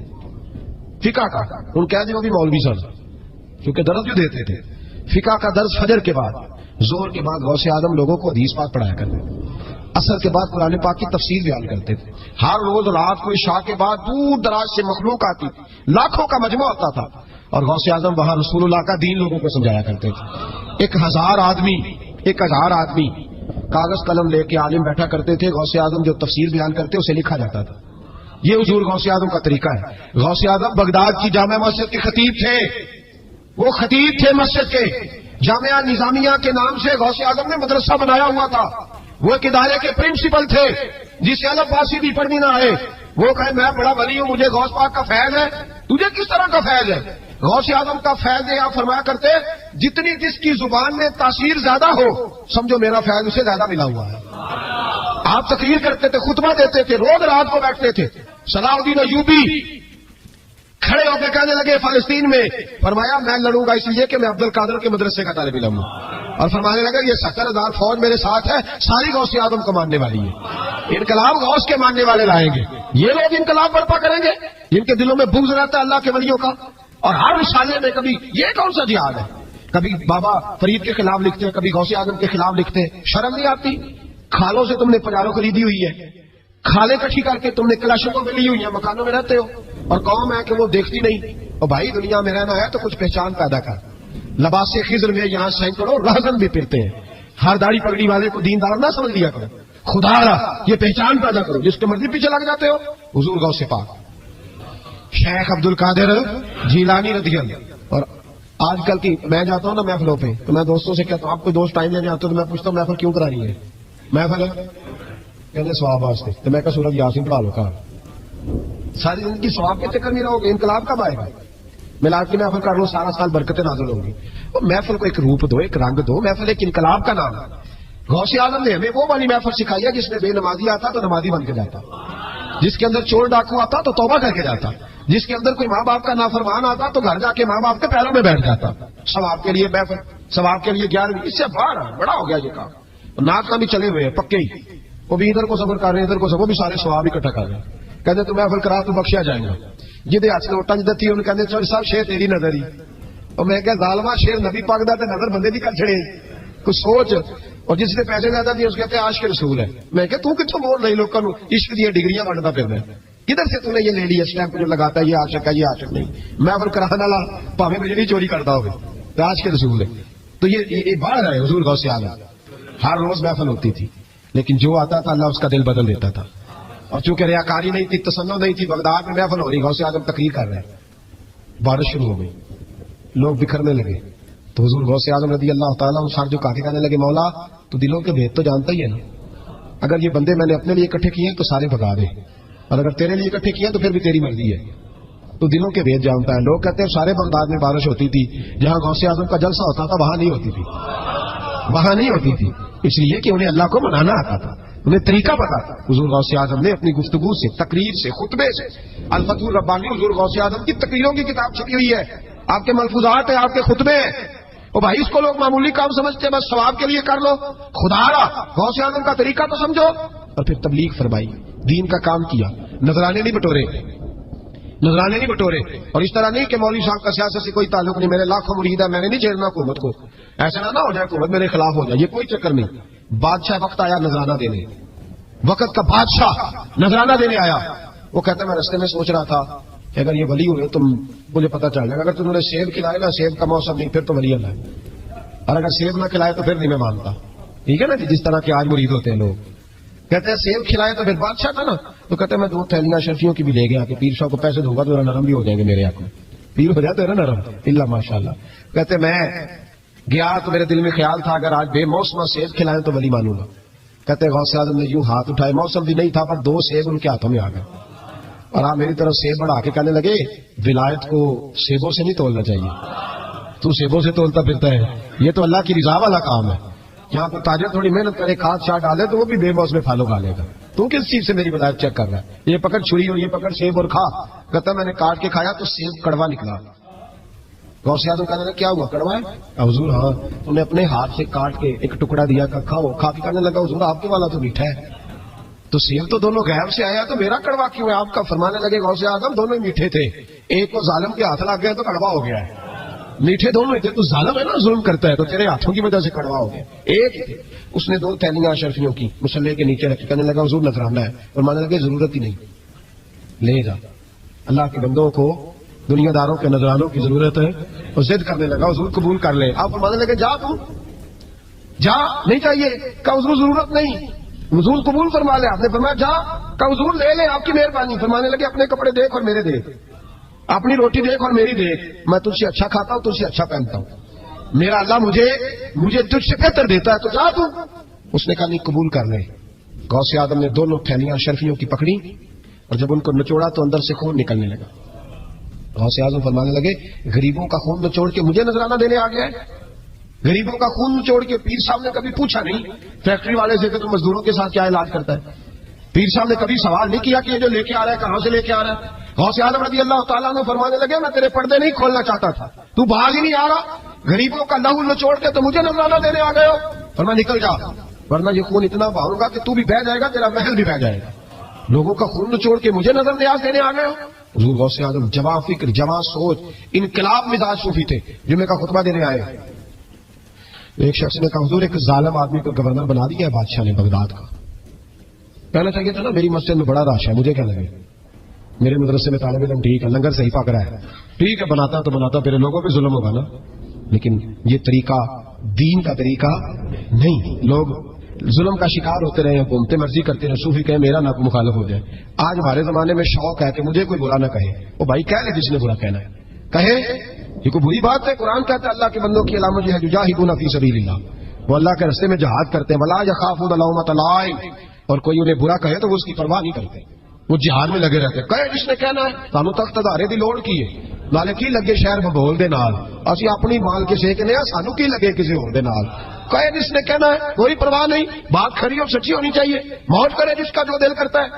فقہ کا ان کہہ دیں وہ بھی مولوی سن کیونکہ درس بھی دیتے تھے. فقہ کا درس فجر کے بعد. زور کے بعد غوث اعظم لوگوں کو حدیث پاک پڑھایا کرتے تھے. عصر کے بعد قرآن پاک کی تفسیر بیان کرتے تھے. ہر روز رات کو عشاء کے بعد دور دراز سے مخلوق آتی تھی, لاکھوں کا مجمع ہوتا تھا اور غوث اعظم وہاں رسول اللہ کا دین لوگوں کو سمجھایا کرتے تھے. 1000 آدمی کاغذ قلم لے کے عالم بیٹھا کرتے تھے. غوث اعظم جو تفسیر بیان کرتے اسے لکھا جاتا تھا. یہ حضور غوث اعظم کا طریقہ ہے. غوث اعظم بغداد کی جامع مسجد کے خطیب تھے. وہ خطیب تھے مسجد کے. جامعہ نظامیہ کے نام سے غوث اعظم نے مدرسہ بنایا ہوا تھا. وہ ایک ادارے کے پرنسپل تھے جسے الف باسی بھی پڑھنی نہ آئے. وہ کہے میں بڑا ولی ہوں, مجھے غوث پاک کا فیض ہے. تجھے کس طرح کا فیض ہے؟ غوث اعظم کا فیض ہے. آپ فرمایا کرتے جتنی جس کی زبان میں تاثیر زیادہ ہو سمجھو میرا فیض اسے زیادہ ملا ہوا ہے. آپ تقریر کرتے تھے, خطبہ دیتے تھے, روز رات کو بیٹھتے تھے. صلاح الدین ایوبی کھڑے ہو کے کہنے لگے فلسطین میں, فرمایا میں لڑوں گا اس لیے کہ میں عبد القادر کے مدرسے کا طالب علم ہوں. اور فرمانے لگا یہ 70,000 فوج میرے ساتھ ہے, ساری غوث اعظم کو ماننے والی ہے. انقلاب غوث کے ماننے والے لائیں گے. یہ لوگ انقلاب برپا کریں گے جن کے دلوں میں بغض رہتا ہے اللہ کے ولیوں کا. اور ہر رسالے میں کبھی یہ کون سا جہاد ہے, کبھی بابا فرید کے خلاف لکھتے ہیں, کبھی غوث اعظم کے خلاف لکھتے ہیں. شرم نہیں آتی؟ کھالوں سے تم نے پجارو خریدی ہوئی ہے, کھالیں کٹھی کر کے تم نے کلاشوں میں لی ہوئی ہیں, مکانوں میں رہتے ہو اور قوم ہے کہ وہ دیکھتی نہیں. اور بھائی دنیا میں رہنا ہے تو کچھ پہچان پیدا کر. لباس خضر میں یہاں سینکڑوں رہزن بھی پھرتے ہیں. ہر داڑھی پگڑی والے کو دیندار نہ سمجھ لیا کرو. خدا را یہ پہچان پیدا کرو, جس کے مرضی پیچھے لگ جاتے ہو. حضور غوث پاک شیخ عبد القادر جیلانی رضی اللہ. اور آج کل کی میں جاتا ہوں نا محفلوں پہ تو میں دوستوں سے کہتا ہوں آپ کوئی دوست ٹائم لینے آتے ہو تو میں پوچھتا ہوں محفل کیوں کرانی ہے؟ محفل کہتے ثواب واسطے. تو میں کہا سورۃ یاسین پڑھا لو. کہا ساری زندگی ثواب کے چکر میں رہو گے, انقلاب کب آئے گا؟ میلاد کی محفل کر لو, سارا سال برکتیں نازل ہوں گی. وہ محفل کو ایک روپ دو, ایک رنگ دو. محفل ایک انقلاب کا نام ہے. غوث اعظم نے ہمیں وہ والی محفل سکھائی ہے جس میں بے نمازی آتا تو نمازی بن کے جاتا, جس کے اندر چور ڈاکو آتا تو توبہ کر کے جاتا, جس کے اندر کوئی ماں باپ کا نافرمان آتا تو گھر جا کے ماں باپ کے پیروں میں بیٹھ جاتا. ثواب کے لیے محفل, ثواب کے لیے 11 اس سے باہر بڑا ہو گیا یہ کام. ناک کا بھی چلے ہوئے ہیں پکے ہی, وہ بھی ادھر کو صبر کر رہے ہیں, ادھر کو وہ بھی سارے ثواب اکٹھا کر رہے ہیں. کہتے تو محفل کرا تو بخشیا جائے گا. جدے ہاتھ سے ووٹاں جدت تھی انہوں کہتے چور صاحب شیر تیری نظر ہی. اور میں کہا ظالما شیر نبی پاک دا تے نظر بندے دی کر چھڑے, کچھ سوچ. اور جس نے پیسے زیادہ دیے اس کہتے ہیں عاشق رسول ہے. میں کہ تو کتوں بول رہی لوگوں کو عشق دی ڈگریاں ونڈدا پھردا ہے. کدھر سے تو نے یہ لے لیا اسٹیمپ جو لگاتا ہے یہ عاشق ہے یہ عاشق نہیں. محفل کرانے والا پاوے بجلی چوری کرتا ہوگا تو آج کے رسول ہے. تو یہ باہر ہے حضور غوث اعظم. ہر روز محفل ہوتی تھی لیکن جو آتا تھا اللہ اس کا دل بدل دیتا تھا. اور چونکہ ریاکاری نہیں تھی تسنن نہیں تھی بغداد میں محفل ہو رہی غوث اعظم تقریر کر رہے ہیں. بارش شروع ہو گئی لوگ بکھرنے لگے تو حضور غوث اعظم رضی اللہ تعالیٰ عنہ سر جھکا کے کہنے لگے مولا تو دلوں کے بھید تو جانتا ہی ہے نا. اگر یہ بندے میں نے اپنے لیے اکٹھے کیے ہیں تو سارے بھگا دے اور اگر تیرے لیے اکٹھے کیے ہیں تو پھر بھی تیری مرضی ہے. تو دلوں کے بھید جانتا ہے. لوگ کہتے ہیں سارے بغداد میں بارش ہوتی تھی جہاں غوث اعظم کا جلسہ ہوتا تھا وہاں نہیں ہوتی تھی. وہاں نہیں ہوتی تھی اس لیے کہ انہیں اللہ کو منانا آتا تھا انہیں طریقہ پتا تھا. حضور غوث اعظم نے اپنی گفتگو سے تقریر سے خطبے سے الفتح الربانی حضور غوث اعظم کی تقریروں کی کتاب چھپی ہوئی ہے. آپ کے ملفوظات ہیں آپ کے خطبے ہیں. او بھائی اس کو لوگ معمولی کام سمجھتے ہیں بس ثواب کے لیے کر لو. خدا را غوث اعظم کا طریقہ تو سمجھو. اور پھر تبلیغ فرمائی دین کا کام کیا. نذرانے نہیں بٹورے اور اس طرح نہیں کہ مولوی صاحب کا سیاست سے کوئی تعلق نہیں میرے لاکھوں مرید ہے میں نے نہیں چھیڑنا حکومت کو. ایسا نہ ہو جائے حکومت میرے خلاف ہو جائے یہ کوئی چکر نہیں. بادشاہ وقت آیا نذرانہ دینے وقت کا بادشاہ نذرانہ دینے آیا. وہ کہتا میں رستے میں سوچ رہا تھا کہ اگر یہ ولی ہوئے تو مجھے پتا چل جائے گا. اگر تم نے سیب کھلائے نا سیب کا موسم نہیں پھر تو ولی اللہ ہے اور اگر سیب نہ کھلائے تو پھر نہیں میں مانتا. ٹھیک ہے نا جس طرح کے آج مرید ہوتے ہیں لوگ کہتے ہیں سیب کھلائے تو پھر بادشاہ تھا نا. تو کہتے ہیں میں 2 تھیلیاں شرفیوں کی بھی لے گیا کہ پیر صاحب کو پیسے دوں گا تو نرم بھی ہو جائیں گے میرے آنکھوں. پیر ہو جاتے ہیں نا نرم اللہ ماشاء اللہ. کہتے میں گیا تو میرے دل میں خیال تھا اگر آج بے موسم سیب کھلائیں تو ولی مانوں گا. کہتے غوث اعظم نے یوں ہاتھ اٹھائے موسم بھی نہیں تھا پر 2 سیب ان کے ہاتھوں میں آ گئے اور آپ میری طرف سیب بڑھا کے کہنے لگے ولایت کو سیبوں سے نہیں تولنا چاہیے. تو سیبوں سے تولتا پھرتا ہے یہ تو اللہ کی رضا والا کام ہے. یہاں پر تاجر تھوڑی محنت کرے کھاد شاد ڈالے تو وہ بھی بے موسم پھل اگا لے گا. تو کس چیز سے میری ولایت چیک کر رہا ہے. یہ پکڑ چھری اور یہ پکڑ سیب اور کھا. کہتا میں نے کاٹ کے کھایا تو سیب کڑوا نکلا. غوث اعظم کہنے لگا کیا ہوا کڑوا ہے. حضور ہاں انہیں اپنے ہاتھ سے کاٹ کے ایک ٹکڑا دیا کہ کھاؤ. کھا کے کہنے لگا حضور آپ کے والا تو میٹھا ہے. تو سیب تو دونوں غیب سے آیا تو میرا کڑوا کیوں ہے آپ کا. فرمانے لگے غوث اعظم دونوں میٹھے تھے ایک کو ظالم کے ہاتھ لگ گیا تو کڑوا ہو گیا ہے. میٹھے دونوں تھے تو ظالم ہے نا ظلم کرتا ہے تو تیرے ہاتھوں کی وجہ سے کڑوا ہو گیا. ایک تھے اس نے 2 تھیلیاں شرفیوں کی مسلح کے نیچے رکھی. کہنے لگا حضور نذرانہ ہے. فرمانے لگے ضرورت ہی نہیں لے جا. اللہ کے بندوں کو دنیا داروں کے نذرانوں کی ضرورت ہے. اور ضد کرنے لگا حضور قبول کر لے. آپ فرمانے لگے جا تو جا نہیں چاہیے. کہا حضور ضرورت نہیں حضور قبول فرما لے. آپ نے فرمایا جا. کہا حضور لے لے آپ کی مہربانی. فرمانے لگے اپنے کپڑے دیکھ اور میرے دیکھ اپنی روٹی دیکھ اور میری دیکھ. میں تجھ سے اچھا کھاتا ہوں تجھ سے اچھا پہنتا ہوں. میرا اللہ مجھے تجھ سے بہتر دیتا ہے تو جا تو. اس نے کہا نہیں قبول کر لے. غوث اعظم نے 2 تھیلیاں شرفیوں کی پکڑی اور جب ان کو نچوڑا تو اندر سے خون نکلنے لگا. غوث اعظم فرمانے لگے غریبوں کا خون نچوڑ کے مجھے نذرانہ دینے آ گیا ہے. غریبوں کا خون نچوڑ کے. پیر صاحب نے کبھی پوچھا نہیں فیکٹری والے سے کہ تو مزدوروں کے ساتھ کیا علاج کرتا ہے. پیر صاحب نے کبھی سوال نہیں کیا کہ یہ جو لے کے آ رہا ہے کہاں سے لے کے آ رہا ہے. غوث اعظم رضی اللہ تعالیٰ عنہ فرمانے لگے میں تیرے پردے نہیں کھولنا چاہتا تھا تو بھاگ ہی نہیں آ رہا. غریبوں کا لہو نچوڑ کے تو مجھے نذرانہ دینے آ گئے ہو. فرمایا نکل جا ورنہ یہ خون اتنا بہاؤں گا کہ تو بھی بہ جائے گا تیرا محل بھی بہ جائے گا. لوگوں کا خون نچوڑ کے مجھے نظر نیاز دینے آ گئے ہو. حضور غوث اعظم جواں فکر جواں سوچ انقلاب مزاج صوفی تھے. جمعے کا خطبہ دینے آئے. ایک شخص نے کہا حضور ایک ظالم آدمی کو گورنر بنا دیا ہے بادشاہ نے بغداد کا. کہنا چاہیے تھا نا میری مسجد میں بڑا رش ہے مجھے کیا لگے. میرے مدرسے میں طالب علم ٹھیک ہے لنگر صحیح پک رہا ہے ٹھیک ہے بناتا تو بناتا پھر لوگوں پہ ظلم ہوگا نا. لیکن یہ طریقہ دین کا طریقہ نہیں. لوگ ظلم کا شکار ہوتے رہے حکومتیں مرضی کرتے رہے. صوفی کہے میرا نہ مخالف ہو جائے. آج ہمارے زمانے میں شوق ہے کہ مجھے کوئی برا نہ کہے. وہ بھائی کہہ لے جس نے برا کہنا ہے کہے. یہ کوئی بری بات ہے. قرآن کہتا ہے اللہ کے بندوں کی علامت ہے یجاہدون فی سبیل اللہ. وہ اللہ کے راستے میں جہاد کرتے ہیں. ولا یخافون لومۃ لائم. اور کوئی انہیں برا کہے تو وہ اس کی پرواہ نہیں کرتے. وہ جہاد میں لگے رہتے. کہے جس نے کہنا ہے سانو تخت ادارے دی لوڑ کی ہے نالے کی لگے شہر ببول دے نال اسی اپنی مال کے سیکنے ہیں سانو کی لگے کسی اور دے نال. کہے جس نے کہنا ہے کوئی پرواہ نہیں. بات کھری اور سچی ہونی چاہیے. موج کرے جس کا جو دل کرتا ہے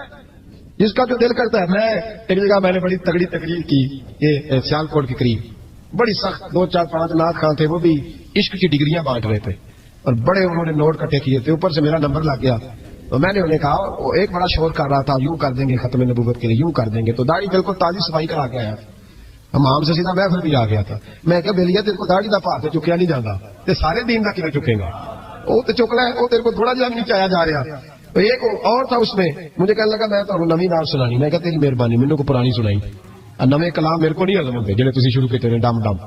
جس کا جو دل کرتا ہے. میں ایک جگہ میں نے بڑی تگڑی تقریر کی یہ سیالکوٹ کے قریب بڑی سخت 2 4 5 نعت خان تھے. وہ بھی عشق کی ڈگریاں بانٹ رہے تھے اور بڑے انہوں نے نوٹ کٹے کیے تھے. اوپر سے میرا نمبر لگ گیا تو میں نے انہیں کہا وہ ایک بڑا شور کر رہا تھا یوں کر دیں گے ختم نبوت کے لیے یوں کر دیں گے. تو داڑھی بالکل تازی صفائی کرا کے آیا. ہم عام سے سیدھا محفل بھی آ گیا تھا. میں کہا بےلییا تیرے کو داڑھی دا پا چکیا نہیں جاتا تے سارے دین کا کیوں چکے گا. وہ تو چکلا ہے وہ تیرے کو تھوڑا جہا نیچے آیا جا رہا. تو ایک اور تھا اس میں، مجھے کہنے لگا میں تو نویں نال سنانی، میں کہا تیری مہربانی مینوں کو پرانی سنائی، اور نویں کلام میرے کو نہیں ہضم ہوتے جڑے تسی شروع کیتے نے ڈم ڈم.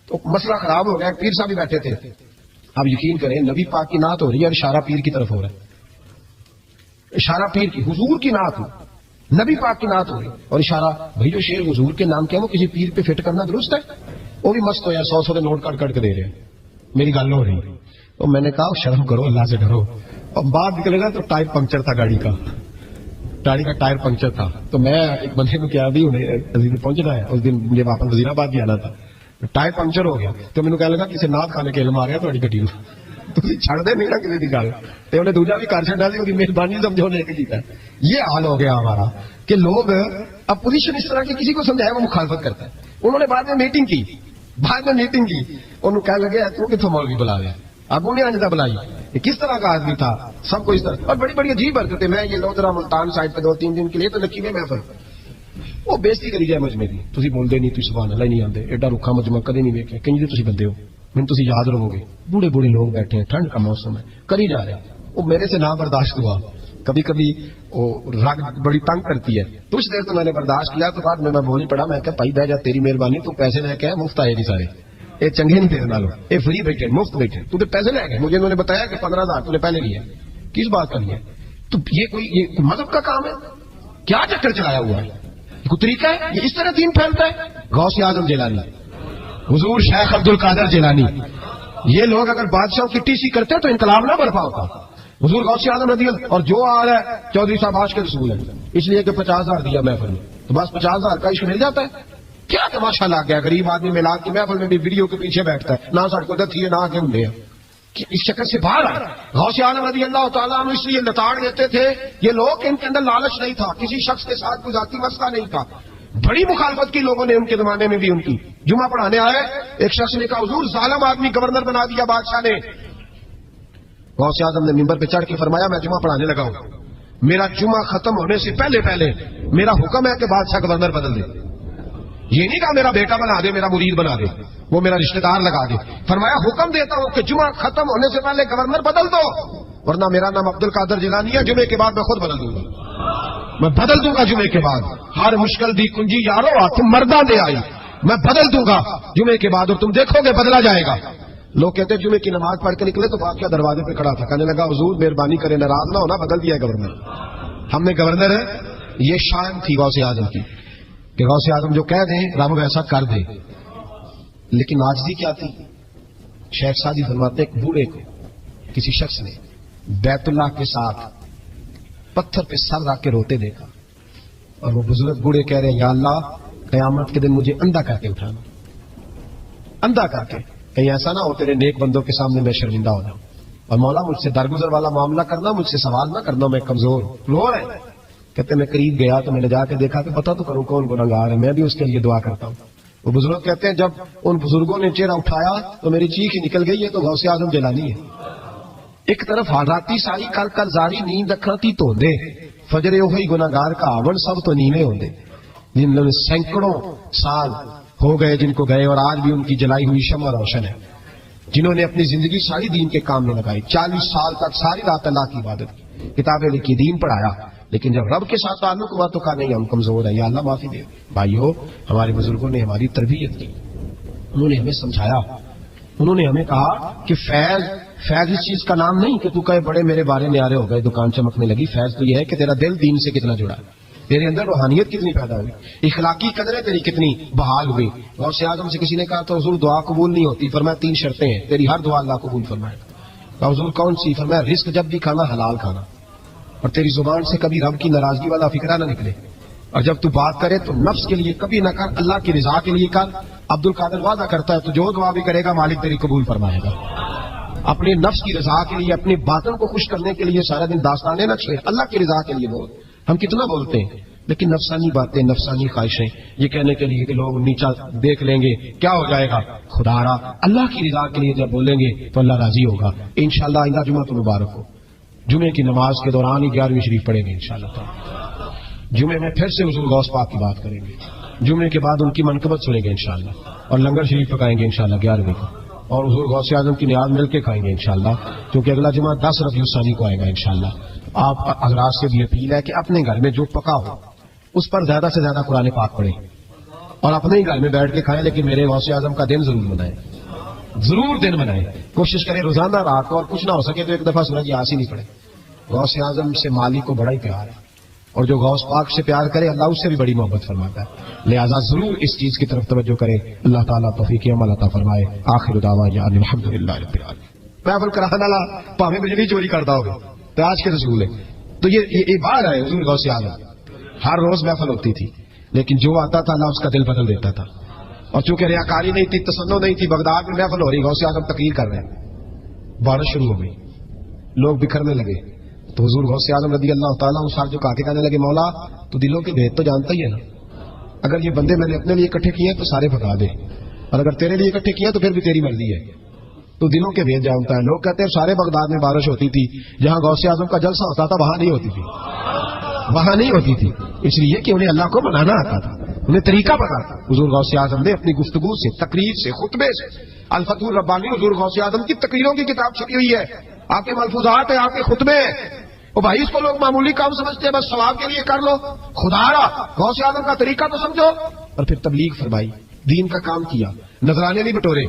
تو مسئلہ خراب ہو گیا. پیر صاحب بھی بیٹھے تھے. آپ یقین کریں نبی پاک کی نعت ہو رہی ہے اور اشارہ پیر کی طرف ہو رہا ہے، اشارہ پیر کی، حضور کی نعت ہو، نبی پاک کی نعت ہو رہی اور اشارہ. بھائی جو شعر حضور کے نام کے وہ کسی پیر پہ فٹ کرنا درست ہے؟ وہ بھی مست ہو یار، 100 کے نوٹ کٹ کے دے رہے ہیں. میری گل ہو رہی تو میں نے کہا شرم کرو، اللہ سے ڈرو. اور بعد نکلے گا تو ٹائر پنکچر تھا گاڑی کا ٹائر پنکچر تھا. تو میں ایک بندے کو کیا بھی انہیں پہنچنا ہے، اس دن مجھے واپس وزیر آباد بھی آنا تھا، ٹائر پنکچر ہو گیا. تو مینوں کہنے لگا کسی نعت کھانے کے علم آ رہا تھوڑی گڈی نوں تسی چھڑ دے نہیں نا کسی دی گل. تے انہیں دوجا بھی کر چھڈا سی، اس مہربانی سمجھو نے کیتا. یہ حال ہو گیا ہمارا کہ لوگ اپوزیشن اس طرح کی کسی کو سمجھایا وہ مخالفت کرتا ہے. انہوں نے بعد میں میٹنگ کی، انہوں کہنے لگے تو کتوں مولوی بلا لیا، اب انہیں آج بلائی، یہ کس طرح کا آدمی تھا، سب کو اس طرح. اور بڑی بڑی عجیب حرکتیں. میں یہ لودرا ملتان سائڈ پہ 2-3 دن کے لیے تو لکی میں محفل، وہ بےزتی کری جائے مجھ میری، تسی بولتے نہیں، تھی سبحان اللہ نہیں آتے، ایڈا رکھا مجمع کدے نہیں ویکھیا. کہیں جی تسی بندے ہو، میں تسی یاد رہو گے. بوڑھے بوڑھے لوگ بیٹھے ہیں، ٹھنڈ کا موسم ہے، کری جا رہے ہیں. وہ میرے سے نہ برداشت ہوا. کبھی کبھی وہ رگ بڑی تنگ کرتی ہے. کچھ دیر تو میں نے برداشت کیا، تو بعد میں بول پڑا، میں کہ بھائی بہ جا، تیری مہربانی، تو پیسے لے کے مفت آئے نہیں سارے، یہ چنگے نہیں تیرے نالوں، یہ فری بیٹھے مفت بیٹھے، تو پیسے لے گئے. مجھے انہوں نے بتایا کہ 15,000 تو نے پہلے لیا. کس بات کا لیا؟ تو یہ کوئی مذہب کا کام ہے؟ کیا چکر چلایا ہوا ہے؟ کوئی طریقہ ہے؟ یہ اس طرح دین پھیلتا ہے؟ غوث اعظم جیلانی، حضور شیخ عبد القادر جیلانی، یہ لوگ اگر بادشاہ کی ٹی سی کرتے تو انقلاب نہ برپا ہوتا. حضور غوث اعظم رضی اللہ، اور جو آ رہا ہے چودھری صاحب آج کے رسول ہے، اس لیے کہ 50,000 دیا محفل میں، تو بس 50,000 کا عشق مل جاتا ہے. کیا تماشا لگ گیا؟ غریب آدمی میلاد کی محفل میں بھی ویڈیو کے پیچھے بیٹھتا ہے، نہ سڑک کو دتھی ہے نہ آگے ہوں. اس چکر سے باہر آئے. غوث اعظم رضی اللہ تعالیٰ عنہ اس لیے لتاڑ دیتے تھے یہ لوگ، ان کے اندر لالچ نہیں تھا، کسی شخص کے ساتھ کوئی ذاتی مسئلہ نہیں تھا. بڑی مخالفت کی لوگوں نے ان کے زمانے میں بھی ان کی. جمعہ پڑھانے آئے، ایک شخص نے کہا حضور ظالم آدمی گورنر بنا دیا بادشاہ نے. غوث اعظم نے ممبر پہ چڑھ کے فرمایا میں جمعہ پڑھانے لگا ہوں، میرا جمعہ ختم ہونے سے پہلے میرا حکم ہے کہ بادشاہ گورنر بدل دے. یہ نہیں کہا میرا بیٹا بنا دے، میرا مرید بنا دے، وہ میرا رشتہ دار لگا دے. فرمایا حکم دیتا ہوں کہ جمعہ ختم ہونے سے پہلے گورنر بدل دو، ورنہ میرا نام عبد القادر جیلانی ہے، جمعے کے بعد میں خود بدل دوں گا، میں بدل دوں گا جمعے کے بعد. ہر مشکل دی کنجی یارو ہاتھ مردہ دے آئی، میں بدل دوں گا جمعے کے بعد، اور تم دیکھو گے بدلا جائے گا. لوگ کہتے ہیں جمعے کی نماز پڑھ کے نکلے تو واقعہ دروازے پہ کھڑا تھا، کہنے لگا حضور مہربانی کرے ناراض نہ ہونا، بدل دیا گورنر، ہم نے گورنر ہے. یہ شان تھی غوث اعظم کی کہ غوث اعظم جو کہہ دیں رب ویسا کر دے. لیکن عاجزی کیا تھی؟ شیخ سعدی فرماتے ایک بوڑھے کو کسی شخص نے بیت اللہ کے ساتھ پتھر پہ سر رکھ کے روتے دیکھا، اور وہ بزرگ بوڑھے کہہ رہے ہیں یا اللہ قیامت کے دن مجھے اندھا کر کے اٹھانا، اندھا کر کے، کہیں ایسا نہ ہو تیرے نیک بندوں کے سامنے میں شرمندہ ہو جاؤں، اور مولا مجھ سے درگزر والا معاملہ کرنا، مجھ سے سوال نہ کرنا، میں کمزور ہوں. رو رہے ہیں. کہتے میں قریب گیا تو میں نے جا کے دیکھا کہ پتہ تو کروں کون گنہگار ہے، میں بھی اس کے لیے دعا کرتا ہوں. وہ بزرگ کہتے ہیں جب ان بزرگوں نے چہرہ اٹھایا تو میری چیخ ہی نکل گئی، یہ تو غوث اعظم جیلانی ہے. ایک طرف حالاتی ساری کر کر زاری نیند رکھتی تو دے فجر وہی گناہگار کا آون سب تو نیوے ہوندے، جن لوگ سینکڑوں سال ہو گئے جن کو گئے، اور آج بھی ان کی جلائی ہوئی شمع روشن ہے. جنہوں نے اپنی زندگی ساری دین کے کام میں لگائی، 40 سال تک ساری رات اللہ کی عبادت کی، کتابیں لکھی، دین پڑھایا، لیکن جب رب کے ساتھ تعلق ہوا تو کہا نہیں ہم کمزور ہیں، یا اللہ معافی دے. بھائیو ہمارے بزرگوں نے ہماری تربیت کی، انہوں نے ہمیں سمجھایا، انہوں نے ہمیں کہا کہ فیض اس چیز کا نام نہیں کہ تو کہے بڑے میرے بارے نیارے ہو گئے، دکان چمکنے لگی. فیض تو یہ ہے کہ تیرا دل دین سے کتنا جڑا ہے، تیرے اندر روحانیت کتنی پیدا ہوئی، اخلاقی قدریں تیری کتنی بحال ہوئی. غوث اعظم سے کسی نے کہا تو حضور دعا قبول نہیں ہوتی، فرمایا 3 شرطیں ہیں، تیری ہر دعا اللہ قبول فرمائے گا. حضور کون سی؟ فرمایا رزق جب بھی کھانا حلال کھانا، اور تیری زبان سے کبھی رب کی ناراضگی والا فکرہ نہ نکلے، اور جب تو بات کرے تو نفس کے لیے کبھی نہ کر، اللہ کی رضا کے لیے کر. عبد القادر وعدہ کرتا ہے تو جو دعا بھی کرے گا مالک تیری قبول فرمائے گا. اپنے نفس کی رضا کے لیے، اپنے باطن کو خوش کرنے کے لیے سارا دن داستانے نہ چھیڑ، اللہ کی رضا کے لیے بول. ہم کتنا بولتے ہیں لیکن نفسانی باتیں، نفسانی خواہشیں، یہ کہنے کے لیے کہ لوگ نیچا دیکھ لیں گے کیا ہو جائے گا. خدا را اللہ کی رضا کے لیے جب بولیں گے تو اللہ راضی ہوگا. انشاءاللہ آئندہ جمعہ تو مبارک ہو. جمعے کی نماز کے دوران ہی 11ویں شریف پڑھیں گے انشاءاللہ تعالی. جمعے میں پھر سے حضور غوث پاک کی بات کریں گے، جمعے کے بعد ان کی منقبت سنیں گے انشاءاللہ، اور لنگر شریف پکائیں گے انشاءاللہ 11ویں کو. اور حضور غوث اعظم کی نیاز مل کے کھائیں گے انشاءاللہ، کیونکہ اگلا جمعہ 10 ربیع الثانی کو آئے گا انشاءاللہ۔ آپ حضرات سے بھی اپیل ہے کہ اپنے گھر میں جو پکا ہو اس پر زیادہ سے زیادہ قرآن پاک پڑھیں اور اپنے ہی گھر میں بیٹھ کے کھائیں، لیکن میرے غوث اعظم کا دن ضرور منائیں، ضرور دن منائیں۔ کوشش کریں روزانہ رات کو، اور کچھ نہ ہو سکے تو ایک دفعہ سورہ یاسین ہی پڑھیں۔ غوث اعظم سے مالک کو بڑا ہی پیار ہے، اور جو غوث پاک سے پیار کرے اللہ اس سے بھی بڑی محبت فرماتا ہے، لہذا ضرور اس چیز کی طرف توجہ کریں۔ اللہ تعالیٰ توفیق عمل عطا فرمائے۔ آخر دعوانا الحمدللہ رب العالمین۔ محفل کرانے والا پاویں بجلی چوری کرتا ہوگا تو آج کے رسول ہے، تو یہ بات ہے حضور غوث اعظم۔ ہر روز محفل ہوتی تھی، لیکن جو آتا تھا اللہ اس کا دل بدل دیتا تھا، اور چونکہ ریاکاری نہیں تھی، تسنن نہیں تھی، بغداد میں محفل ہو رہی، غوث اعظم تقریر کر رہے ہیں، بارش شروع ہو گئی، لوگ بکھرنے لگے، تو حضور غوث اعظم رضی اللہ تعالیٰ عنہ ساتھ جو کہا کے کہنے لگے، مولا تو دلوں کے بھید تو جانتا ہی ہے نا، اگر یہ بندے میں نے اپنے لیے اکٹھے کیے تو سارے بھگا دے، اور اگر تیرے لیے اکٹھے کیے تو پھر بھی تیری مرضی ہے، تو دلوں کے بھید جانتا ہے۔ لوگ کہتے ہیں سارے بغداد میں بارش ہوتی تھی، جہاں غوث اعظم کا جلسہ ہوتا تھا وہاں نہیں ہوتی تھی، وہاں نہیں ہوتی تھی، اس لیے کہ انہیں اللہ کو منانا آتا تھا، انہیں طریقہ پتا تھا۔ حضور غوث اعظم نے اپنی گفتگو سے، تقریر سے، خطبے سے، الفتح الربانی حضور غوث اعظم کی تقریروں کی کتاب چھپی ہوئی ہے، آپ کے ملفوظات ہیں، آپ کے خطبے ہیں، اور بھائی اس کو لوگ معمولی کام سمجھتے ہیں، بس ثواب کے لیے کر لو، خدا را غوث اعظم کا طریقہ تو سمجھو۔ اور پھر تبلیغ فرمائی، دین کا کام کیا، نذرانے نہیں بٹورے،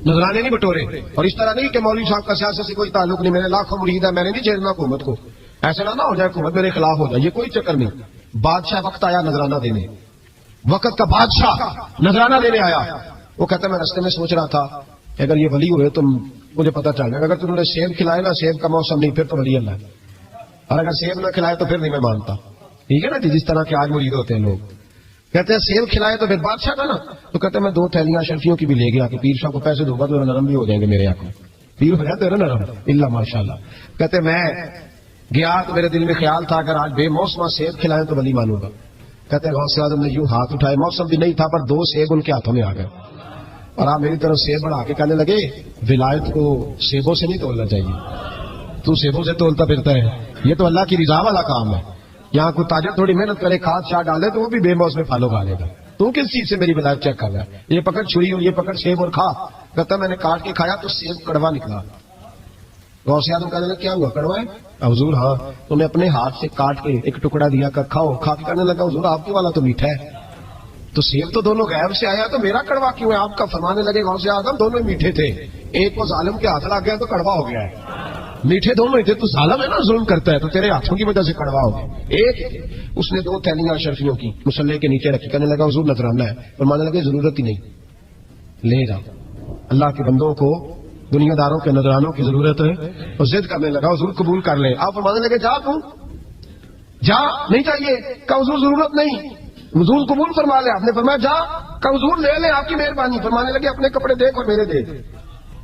نذرانے نہیں بٹورے، اور اس طرح نہیں کہ مولوی صاحب کا سیاست سے کوئی تعلق نہیں، میرے لاکھوں مرید ہے، میں نے نہیں چھیڑنا حکومت کو، ایسا نہ ہو جائے حکومت میرے خلاف ہو جائے، یہ کوئی چکر نہیں۔ بادشاہ وقت آیا نذرانہ دینے، وقت کا بادشاہ نذرانہ دینے آیا، وہ کہتا میں رستے میں سوچ رہا تھا اگر یہ ولی ہوئے تو مجھے پتا چل جائے، اگر تم نے سیب کھلائے نا، سیب کا موسم نہیں، پھر تو ولی اللہ ہے، اور اگر سیب نہ کھلائے تو پھر نہیں میں مانتا، ٹھیک ہے نا جی، جس طرح کے آج مرید ہوتے ہیں لوگ، کہتے ہیں سیب کھلائے تو پھر بادشاہ کا نا، تو کہتے ہیں میں 2 تھیلیاں شرفیوں کی بھی لے گیا کہ پیر صاحب کو پیسے دوں گا تو نرم بھی ہو جائیں گے میرے آنکھوں، پیر ہو جاتے ہیں نا نرم، اللہ ماشاء اللہ۔ کہتے میں گیا تو میرے دل میں خیال تھا اگر آج بے موسم سیب کھلائیں تو ولی مانوں گا۔ کہتے ہیں غوث اعظم نے یوں ہاتھ اٹھائے، موسم بھی نہیں تھا پر 2 سیب ان کے ہاتھوں میں آ گئے، اور آپ میری طرف سیب بڑھا کے کہنے لگے ولایت کو سیبوں سے نہیں تولنا چاہیے، تو سیبوں سے تولتا پھرتا ہے، یہ تو اللہ کی رضا والا کام ہے، یہاں کوئی تاجر تھوڑی محنت کرے، کھاد شاد ڈالے تو وہ بھی بے موسم پھلوں کھا لے گا، تو کس چیز سے میری ولایت چیک کر رہا ہے، یہ پکڑ چھری اور یہ پکڑ سیب اور کھا۔ کہتا میں نے کاٹ کے کھایا تو سیب کڑوا نکلا۔ غوث اعظم کہنے لگا کیا ہوا، کڑوا ہے؟ حضور ہاں، تو نے اپنے ہاتھ سے کاٹ کے ایک ٹکڑا دیا کہ کھاؤ، کھا کے کہنے لگا حضور آپ کے والا تو میٹھا ہے، تو سیب تو دونوں غیب سے آیا تو میرا کڑوا کیوں ہے؟ آپ کا فرمانے لگے غوث اعظم دونوں میٹھے تھے، ایک کو ظالم کے ہاتھ لگ گیا تو کڑوا ہو گیا ہے، میٹھے دونوں ہی تھے، تو ظالم ہے نا، ظلم کرتا ہے، تو تیرے ہاتھوں کی وجہ سے کڑوا ہو گیا۔ ایک اس نے 2 تھیلیاں شرفیوں کی مصلے کے نیچے رکھی، کہنے لگا حضور نذرانہ ہے، فرمانے لگے ضرورت ہی نہیں، لے جاؤ، اللہ کے بندوں کو دنیا داروں کے نذرانوں کی ضرورت ہے، اور ضد کرنے لگا حضور قبول کر لیں۔ آپ فرمانے لگے جا تو جا، نہیں چاہیے، کہ حضور ضرورت نہیں، حضور قبول فرما لے۔ آپ نے فرمایا جا، کہ حضور لے لیں آپ کی مہربانی۔ فرمانے لگے اپنے کپڑے دیکھ اور میرے دیکھ،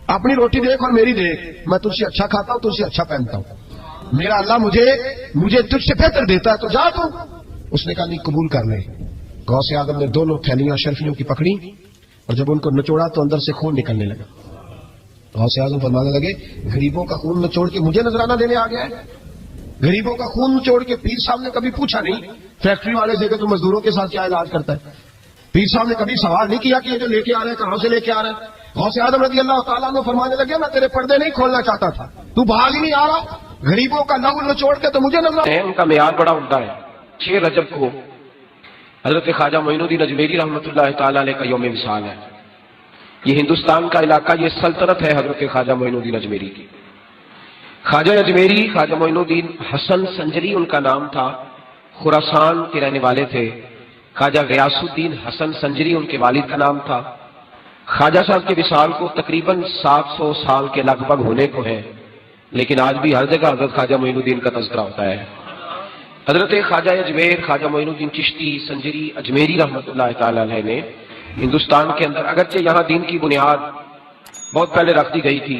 اپنی روٹی دیکھ اور میری دیکھ، میں تجھ سے اچھا کھاتا ہوں، تجھ سے اچھا پہنتا ہوں، میرا اللہ مجھے تجھ سے بہتر دیتا ہے، تو جا تو۔ اس نے کہا نہیں قبول کر لیں۔ غوث اعظم نے 2 تھیلیاں شرفیوں کی پکڑی، اور جب ان کو نچوڑا تو اندر سے خون نکلنے لگا۔ غوث اعظم فرمانے لگے غریبوں کا خون نچوڑ کے مجھے نذرانہ دینے آ گیا ہے، غریبوں کا خون نچوڑ کے۔ پیر صاحب نے کبھی پوچھا نہیں فیکٹری والے سے کہ تو مزدوروں کے ساتھ کیا علاج کرتا ہے، پیر صاحب نے کبھی سوال نہیں کیا کہ یہ جو لے کے آ رہے ہیں کہاں سے لے کے آ رہے ہیں۔ غوث اعظم رضی اللہ تعالیٰ عنہ فرمانے لگے میں تیرے پردے نہیں کھولنا چاہتا تھا، تو بھاگ ہی نہیں آ رہا، غریبوں کا لہو نچوڑ کے تو مجھے نذرانہ۔ ان کا معیار بڑا عمدہ ہے۔ 6 رجب کو حضرت خواجہ معین الدین اجمیری رحمۃ اللہ تعالیٰ علیہ کا یوم وصال ہے۔ یہ ہندوستان کا علاقہ، یہ سلطنت ہے حضرت خواجہ معین الدین اجمیری کی۔ خواجہ اجمیری خواجہ معین الدین حسن سنجری ان کا نام تھا، خراسان کے رہنے والے تھے۔ خواجہ غیاث الدین حسن سنجری ان کے والد کا نام تھا۔ خواجہ صاحب کے وصال کو تقریباً 700 سال کے لگ بھگ ہونے کو ہے، لیکن آج بھی ہر جگہ حضرت خواجہ معین الدین کا تذکرہ ہوتا ہے۔ حضرت خواجہ اجمیر خواجہ معین الدین چشتی سنجری اجمیری رحمۃ اللہ تعالی علیہ نے ہندوستان کے اندر، اگرچہ یہاں دین کی بنیاد بہت پہلے رکھ دی گئی تھی،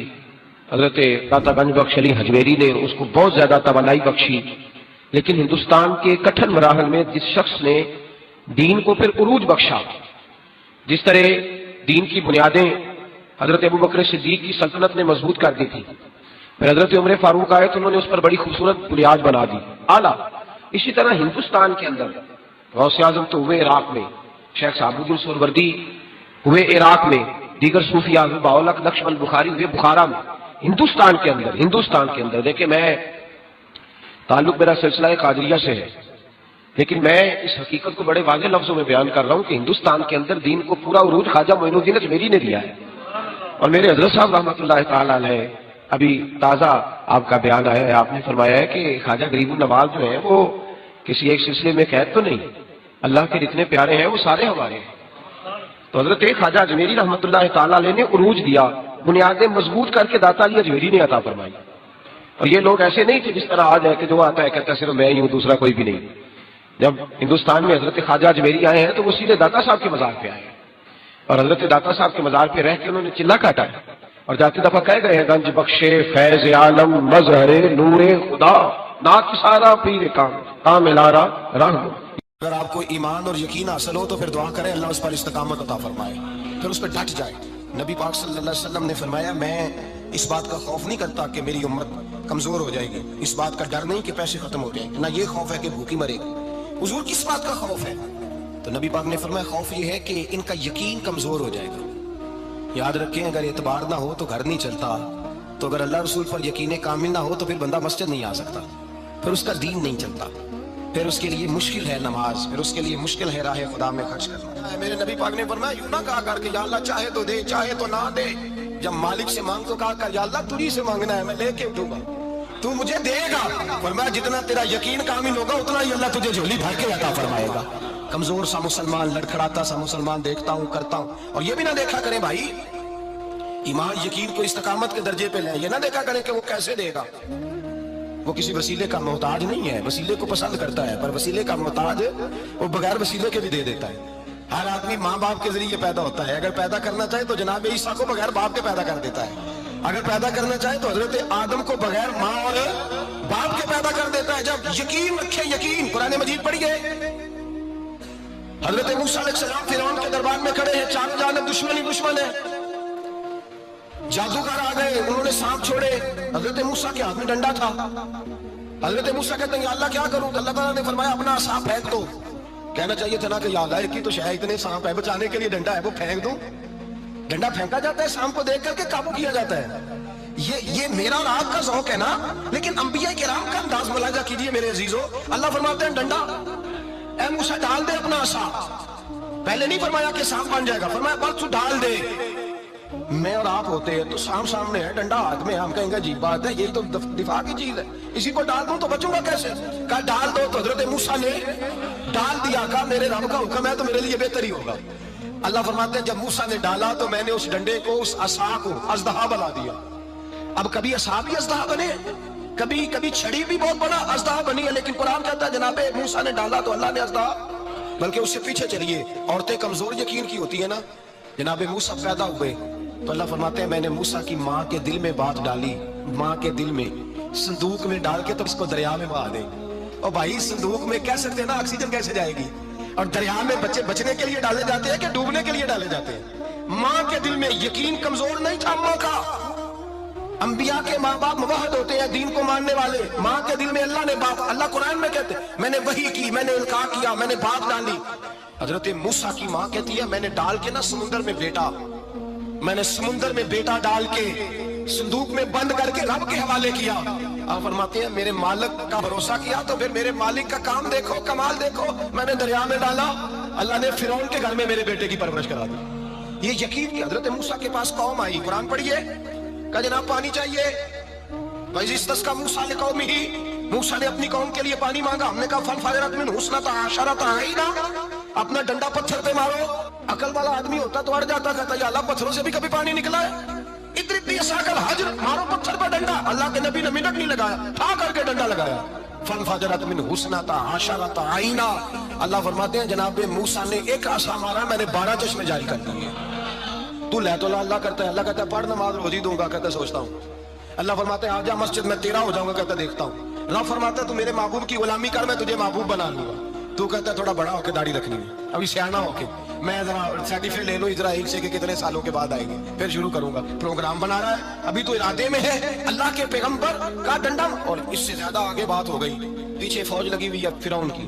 حضرت داتا گنج بخش علی اجمیری نے اس کو بہت زیادہ توانائی بخشی، لیکن ہندوستان کے کٹھن مراحل میں جس شخص نے دین کو پھر عروج بخشا، جس طرح دین کی بنیادیں حضرت ابو بکر صدیق کی سلطنت نے مضبوط کر دی تھی، پھر حضرت عمر فاروق آئے تو انہوں نے اس پر بڑی خوبصورت بنیاد بنا دی، اعلیٰ۔ اسی طرح ہندوستان کے اندر غوث اعظم تو ہوئے عراق میں، شیخ صاحب الدین سہروردی ہوئے عراق میں، دیگر صوفیاء باولک لکشمن بخاری ہوئے بخارا میں، ہندوستان کے اندر دیکھیں، میں تعلق میرا سلسلہ قادریہ سے ہے، لیکن میں اس حقیقت کو بڑے واضح لفظوں میں بیان کر رہا ہوں کہ ہندوستان کے اندر دین کو پورا عروج خواجہ معین الدین اجمیری نے دیا ہے. اور میرے حضرت صاحب رحمۃ اللہ تعالی علیہ، ابھی تازہ آپ کا بیان آیا ہے، آپ نے فرمایا ہے کہ خواجہ غریب النواز جو ہیں وہ کسی ایک سلسلے میں قید تو نہیں، اللہ کے جتنے پیارے ہیں وہ سارے ہمارے ہیں. تو حضرت خواجہ اجمیری رحمۃ اللہ تعالی علیہ نے عروج دیا، بنیادیں مضبوط کر کے داتا علی اجمیری نے عطا فرمائی. اور یہ لوگ ایسے نہیں تھے جس طرح آج ہے کہ جو آتا ہے کہتا ہے صرف میں ہی ہوں، دوسرا کوئی بھی نہیں. جب ہندوستان میں حضرت خواجہ اجمیری آئے ہیں تو وہ سیدھے داتا صاحب کے مزار پہ آئے ہیں، اور حضرت داتا صاحب کے مزار پہ رہ کے انہوں نے چلا کاٹا ہے، اور جاتے دفعہ کہہ گئے ہیں گنج بخشے فیض عالم مظہر نور خدا ناک سارا پیر کام لارا رنگ. اگر آپ کو ایمان اور یقین حاصل ہو تو پھر دعا کریں اللہ اس پر استقامت عطا فرمائے، پھر اس پہ ڈٹ جائے. نبی پاک صلی اللہ علیہ وسلم نے فرمایا میں اس بات کا خوف نہیں کرتا کہ میری امت کمزور ہو جائے گی، اس بات کا ڈر نہیں کہ پیسے ختم ہو جائیں گے، نہ یہ خوف ہے کہ بھوکی مرے گی. حضور کس بات کا خوف ہے؟ تو نبی پاک نے فرمایا خوف یہ ہے کہ ان کا یقین کمزور ہو جائے گا. یاد رکھیں اگر اعتبار نہ ہو تو گھر نہیں چلتا، تو اگر اللہ رسول پر یقین کامل نہ ہو تو پھر بندہ مسجد نہیں آ سکتا، پھر اس کا دین نہیں چلتا، پھر اس کے لیے مشکل ہے نماز، پھر اس کے لیے مشکل ہے راہ خدا میں خرچ کرنا. میرے نبی پاک نے فرمایا یوں نہ کہا کر کہ یا اللہ چاہے تو دے چاہے تو نہ دے، جب مالک سے مانگ تو کہا کر یا اللہ تجھی سے مانگنا ہے میں لے کے دوں گا، تو مجھے دے گا. فرمایا جتنا تیرا یقین کامل ہوگا اتنا ہی اللہ تجھے جھولی بھر کے عطا فرمائے گا. کمزور سا مسلمان، لڑکھڑاتا سا مسلمان دیکھتا ہوں کرتا ہوں، اور یہ بھی نہ دیکھا کریں بھائی ایمان یقین کو استقامت کے درجے پہ لیں، یہ نہ دیکھا کریں کہ وہ کیسے دے گا. وہ کسی وسیلے کا محتاج نہیں ہے، وسیلے کو پسند کرتا ہے، پر وسیلے کا محتاج وہ بغیر وسیلے کے بھی دے دیتا ہے. ہر آدمی ماں باپ کے ذریعے پیدا ہوتا ہے، اگر پیدا کرنا چاہے تو جناب عیسیٰ کو بغیر باپ کے پیدا کر دیتا ہے، اگر پیدا کرنا چاہے تو حضرت آدم کو بغیر ماں اور باپ کے پیدا کر دیتا ہے. جب یقین رکھے، یقین قرآن مجید پڑھیے، حضرت موسیٰ علیہ السلام فرعون کے دربار میں کھڑے ہیں، چاروں جانب دشمن ہی دشمن ہے، جادوگر آ گئے، انہوں نے سانپ چھوڑے، حضرت موسیٰ کے ہاتھ میں ڈنڈا تھا. حضرت موسیٰ کہتے ہیں یا اللہ کیا کروں؟ اللہ تعالیٰ نے فرمایا اپنا عصا پھینک دو. کہنا چاہیے تھا نا کہ یا اللہ ایک ہی تو شاید اتنے سانپ ہے، بچانے کے لیے ڈنڈا ہے وہ پھینک دوں. ڈنڈا پھینکا جاتا ہے، سانپ کو دیکھ کر کے قابو کیا جاتا ہے. یہ میرا اور آپ کا ذوق ہے نا، لیکن انبیاء کرام کا انداز ملاحظہ کیجئے میرے عزیزو. اللہ فرماتے ہیں ڈنڈا اے موسیٰ ڈال دے اپنا عصا. پہلے نہیں فرمایا کہ سانپ بن جائے گا، فرمایا بس تو ڈال دے. میں اور آپ ہوتے ہیں تو سانپ سامنے ہے، ڈنڈا ہاتھ میں، ہم کہیں گے عجیب بات ہے، یہ تو دفاع کی چیز ہے، اسی کو ڈال دوں تو بچوں گا کیسے؟ کہا ڈال دو. تو حضرت موسیٰ نے ڈال دیا، کہا میرے رب کا حکم ہے تو میرے لیے بہتر ہی ہوگا. اللہ فرماتے ہیں جب موسیٰ نے ڈالا تو میں نے اس ڈنڈے کو، اس عصا کو اژدہا بنا دیا. اب کبھی عصا بھی اژدہا بنے، کبھی چھڑی بھی بہت بڑا اژدہا بنی ہے، لیکن قرآن کہتا ہے جناب موسیٰ نے ڈالا تو اللہ نے اژدہا. بلکہ اس سے پیچھے چلیے، عورتیں کمزور یقین کی ہوتی ہیں نا. جناب موسیٰ پیدا ہوئے تو اللہ فرماتے ہیں میں نے موسیٰ کی ماں کے دل میں بات ڈالی، ماں کے دل میں صندوق میں ڈال کے تو اس کو دریا میں بہا دے. اور بھائی صندوق میں کہہ سکتے ہیں نا آکسیجن کیسے جائے گی؟ اور دریا میں بچے بچنے کے لیے ڈالے جاتے ہیں کہ ڈوبنے کے لیے ڈالے جاتے ہیں؟ ماں کے دل میں یقین کمزور نہیں تھا ماں کا. انبیاء کے ماں باپ موحد ہوتے ہیں، دین کو ماننے والے. ماں کے دل میں اللہ نے بات، اللہ قرآن میں کہتے ہیں میں نے وحی کی، میں نے القاء کیا، میں نے بات ڈالی. حضرت موسیٰ کی ماں کہتی ہے میں نے ڈال کے نا سمندر میں بیٹا، میں نے سمندر میں بیٹا ڈال کے صندوق میں بند کر کے رب کے حوالے کیا. آپ فرماتے ہیں میرے مالک کا بھروسہ کیا تو پھر میرے مالک کا کام دیکھو، کمال دیکھو. میں نے دریا میں ڈالا، اللہ نے فرعون کے گھر میں میرے بیٹے کی پرورش کرا دی. یہ یقین کہ حضرت موسیٰ کے پاس قوم آئی، قرآن پڑھیے، کہا جناب پانی چاہیے. وَإِذِ اسْتَسْقَىٰ مُوسَىٰ لِقَوْمِهِ، موسیٰ نے اپنی قوم کے لیے پانی مانگا. ہم نے کہا فَانْفَجَرَتْ مِنْهُ اثْنَتَا عَشَرَةَ عَيْنًا، اپنا ڈنڈا پتھر پہ مارو. عقل والا آدمی ہوتا تو اڑ جاتا، کہتا یا اللہ پتھروں سے بھی کبھی پانی نکلا ہے؟ اتنی عصاک الحجر، مارو پتھر پہ ڈنڈا. اللہ کے نبی نے منٹ نہیں لگایا، ٹھا کر کے ڈنڈا لگایا. فَانْفَجَرَتْ مِنْهُ اثْنَتَا عَشَرَةَ عَيْنًا. اللہ فرماتے ہیں جناب موسیٰ نے ایک عصا مارا، میں نے 12 چشمے جاری کر دیے. تو لے تو اللہ کرتا ہے، اللہ کہتا ہے پڑھ نماز روزی دوں گا، کہتا ہے سوچتا ہوں. اللہ فرماتے ہیں آ جا مسجد میں تیرا ہو جاؤں گا، کہتا ہے دیکھتا ہوں. رب فرماتا ہے تو میرے محبوب کی غلامی کر، میں تجھے محبوب بنا لوں گا. تو کہتا ہے تھوڑا بڑا ہو کے داڑھی رکھنی ہے، ابھی سیانا ہو کے میں ذرا سرٹیفکیٹ لے لوں اسرائیل سے کہ کتنے سالوں کے بعد آئے گی، پھر شروع کروں گا. پروگرام بنا رہا ہے، ابھی تو ارادے میں ہے. اللہ کے پیغمبر کا ڈنڈا، اور اس سے زیادہ آگے بات ہو گئی. پیچھے فوج لگی ہوئی ہے فرعون کی.